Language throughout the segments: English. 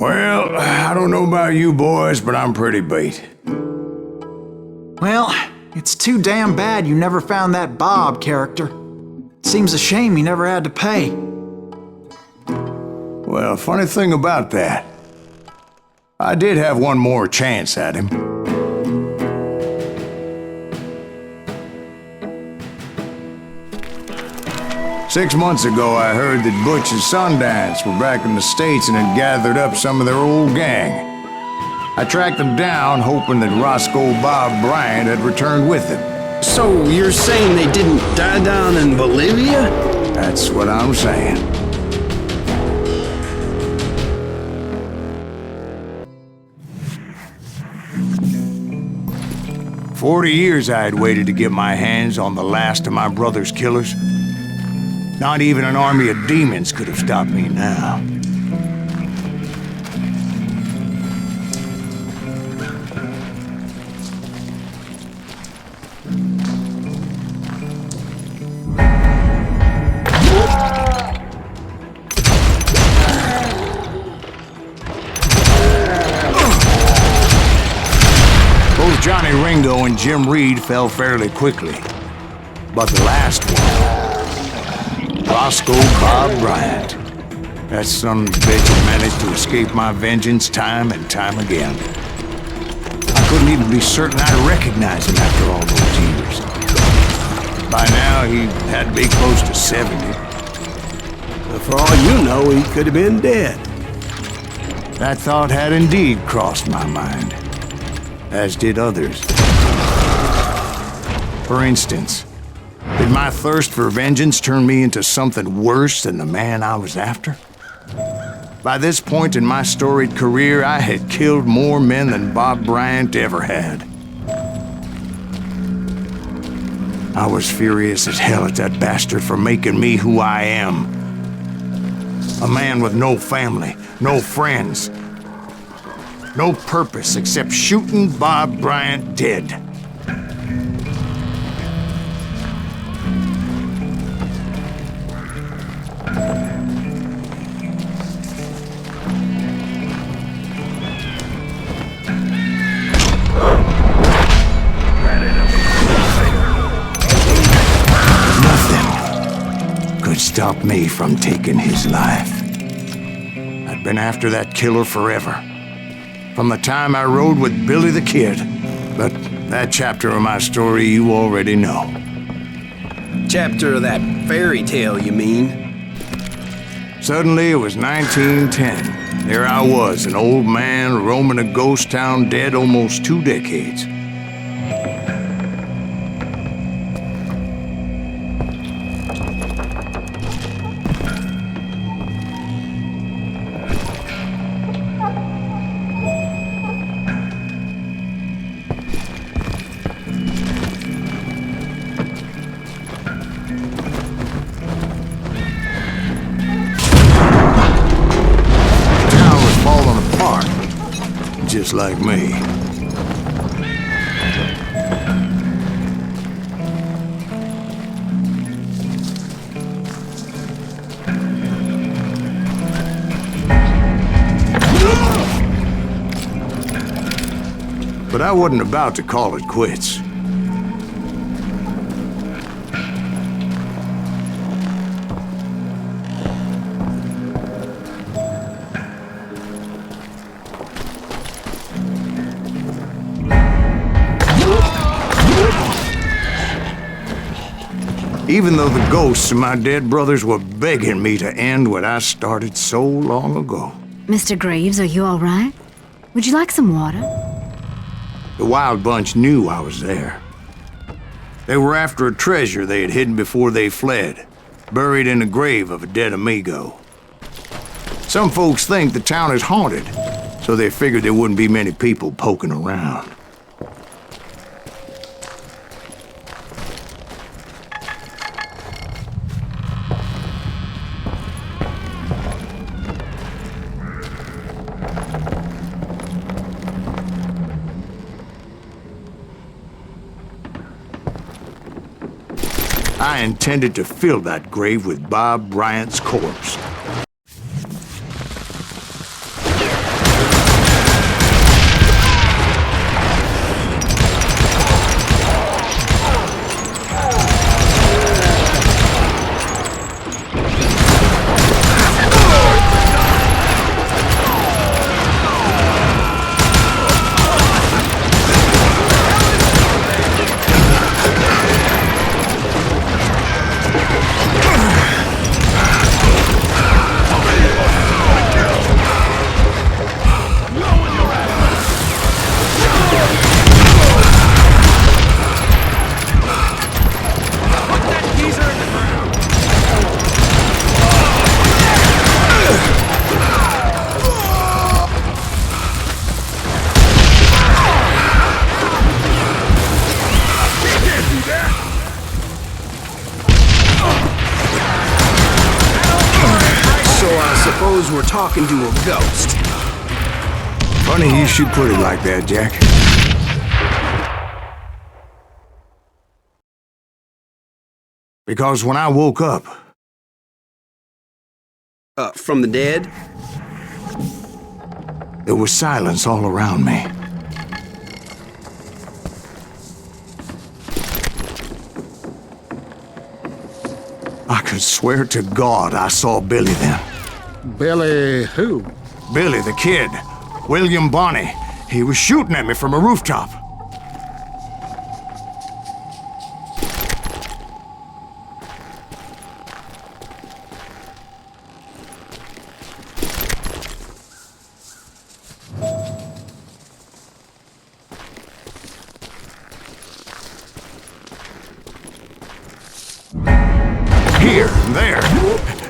Well, I don't know about you boys, but I'm pretty beat. Well, it's too damn bad you never found that Bob character. Seems a shame he never had to pay. Well, funny thing about that, I did have one more chance at him. Six months ago, I heard that Butch and Sundance were back in the States and had gathered up some of their old gang. I tracked them down, hoping that Roscoe Bob Bryant had returned with them. So you're saying they didn't die down in Bolivia? That's what I'm saying. "40 years I had waited to get my hands on the last of my brother's killers. Not even an army of demons could have stopped me now. Both Johnny Ringo and Jim Reed fell fairly quickly, but the last one, Roscoe Bob Bryant. That son of a bitch had managed to escape my vengeance time and time again. I couldn't even be certain I'd recognize him after all those years. By now, he had to be close to 70. But for all you know, he could have been dead. That thought had indeed crossed my mind, as did others. For instance, did my thirst for vengeance turn me into something worse than the man I was after? By this point in my storied career, I had killed more men than Bob Bryant ever had. I was furious as hell at that bastard for making me who I am. A man with no family, no friends, no purpose except shooting Bob Bryant dead. Stop me from taking his life. I'd been after that killer forever, from the time I rode with Billy the Kid. But that chapter of my story you already know. Chapter of that fairy tale, you mean? Suddenly it was 1910. There I was, an old man roaming a ghost town dead almost 2 decades. Just like me. But I wasn't about to call it quits. Even though the ghosts of my dead brothers were begging me to end what I started so long ago. Mr. Graves, are you all right? Would you like some water? The Wild Bunch knew I was there. They were after a treasure they had hidden before they fled, buried in the grave of a dead amigo. Some folks think the town is haunted, so they figured there wouldn't be many people poking around. I intended to fill that grave with Bob Bryant's corpse. we're talking to a ghost. Funny you should put it like that, Jack. Because when I woke up... From the dead? There was silence all around me. I could swear to God I saw Billy then. Billy who? Billy, the kid. William Bonney. He was shooting at me from a rooftop. Here, there,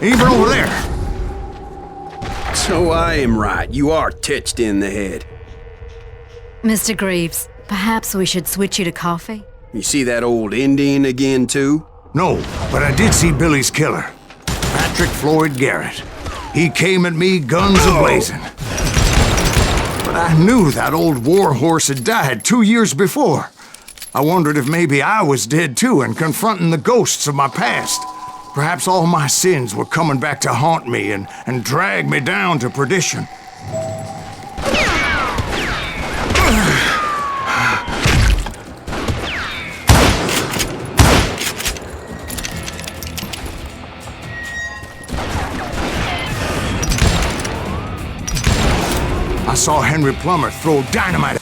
even over there. So I am right. You are touched in the head. Mr. Greaves, perhaps we should switch you to coffee? You see that old Indian again, too? No, but I did see Billy's killer, Patrick Floyd Garrett. He came at me guns a-blazing. But I knew that old war horse had died 2 years before. I wondered if maybe I was dead too and confronting the ghosts of my past. Perhaps all my sins were coming back to haunt me and drag me down to perdition. I saw Henry Plummer throw dynamite.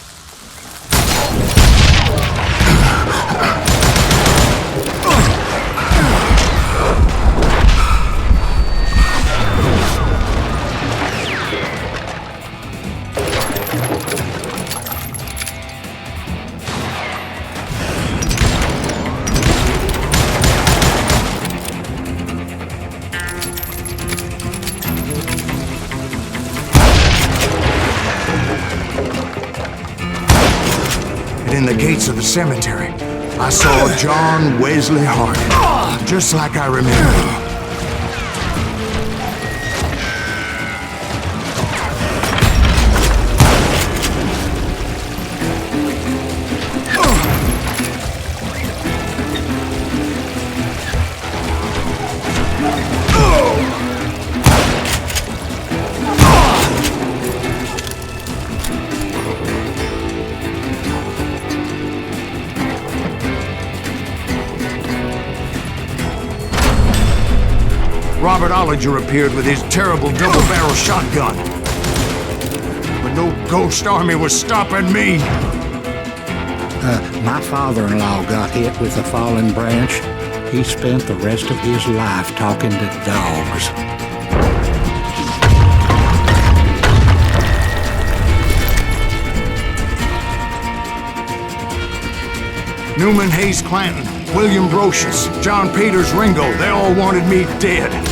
In the gates of the cemetery, I saw John Wesley Hart, just like I remember. Robert Ollinger appeared with his terrible double-barrel shotgun. But no ghost army was stopping me. My father-in-law got hit with a fallen branch. He spent the rest of his life talking to dogs. Newman Hayes Clanton, William Brocious, John Peters Ringo, they all wanted me dead.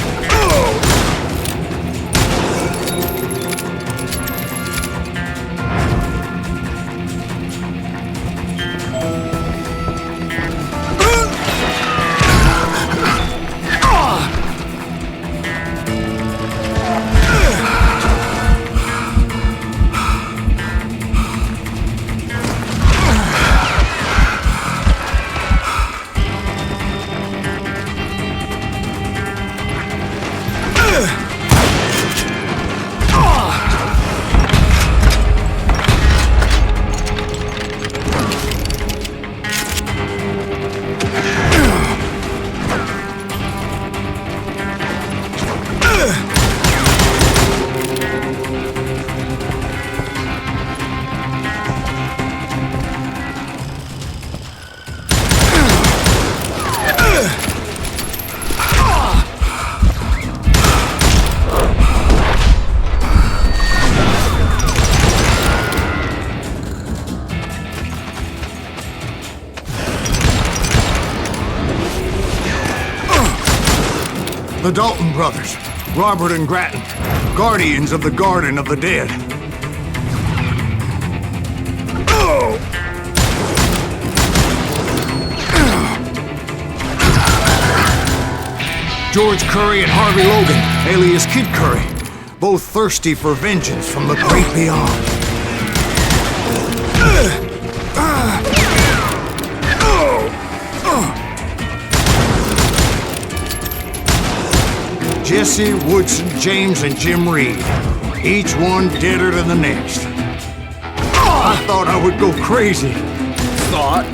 The Dalton brothers, Robert and Grattan, guardians of the Garden of the Dead. George Curry and Harvey Logan, alias Kid Curry. both thirsty for vengeance from the great beyond. Jesse, Woodson, James, and Jim Reed. Each one deader than the next. I thought I would go crazy. Thought?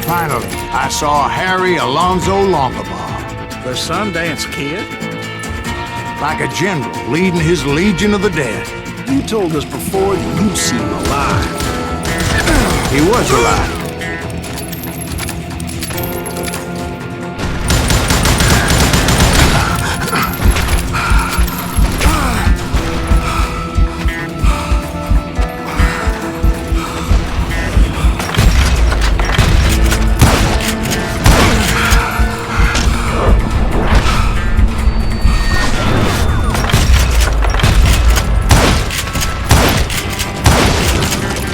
Finally, I saw Harry Alonzo Longabaugh. The Sundance Kid? Like a general leading his legion of the dead. You told us before that you'd seen him alive. He was alive.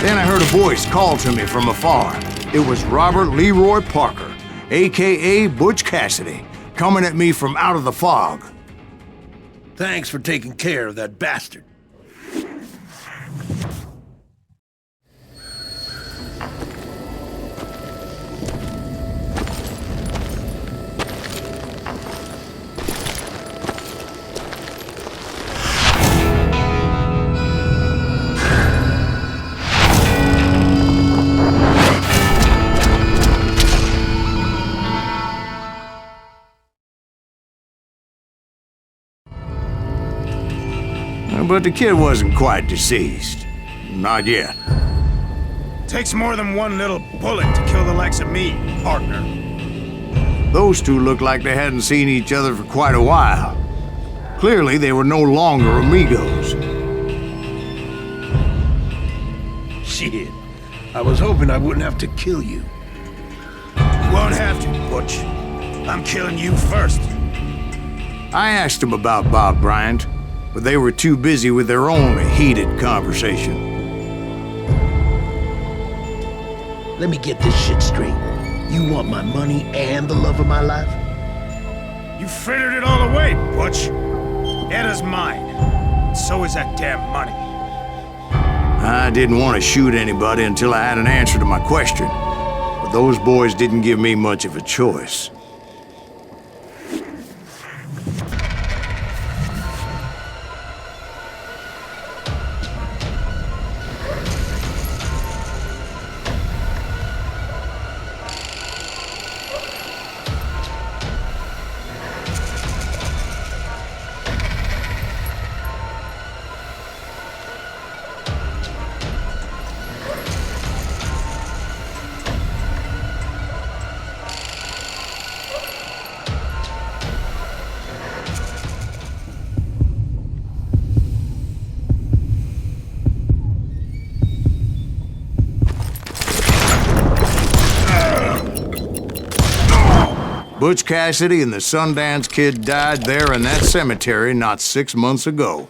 Then I heard a voice call to me from afar. It was Robert Leroy Parker, a.k.a. Butch Cassidy, coming at me from out of the fog. Thanks for taking care of that bastard. But the kid wasn't quite deceased. Not yet. Takes more than one little bullet to kill the likes of me, partner. Those two looked like they hadn't seen each other for quite a while. Clearly, they were no longer amigos. Shit. I was hoping I wouldn't have to kill you. You won't have to, Butch. I'm killing you first. I asked them about Bob Bryant, but they were too busy with their own heated conversation. Let me get this shit straight. You want my money and the love of my life? You frittered it all away, Butch. Edda's mine. So is that damn money. I didn't want to shoot anybody until I had an answer to my question, but those boys didn't give me much of a choice. Butch Cassidy and the Sundance Kid died there in that cemetery not 6 months ago.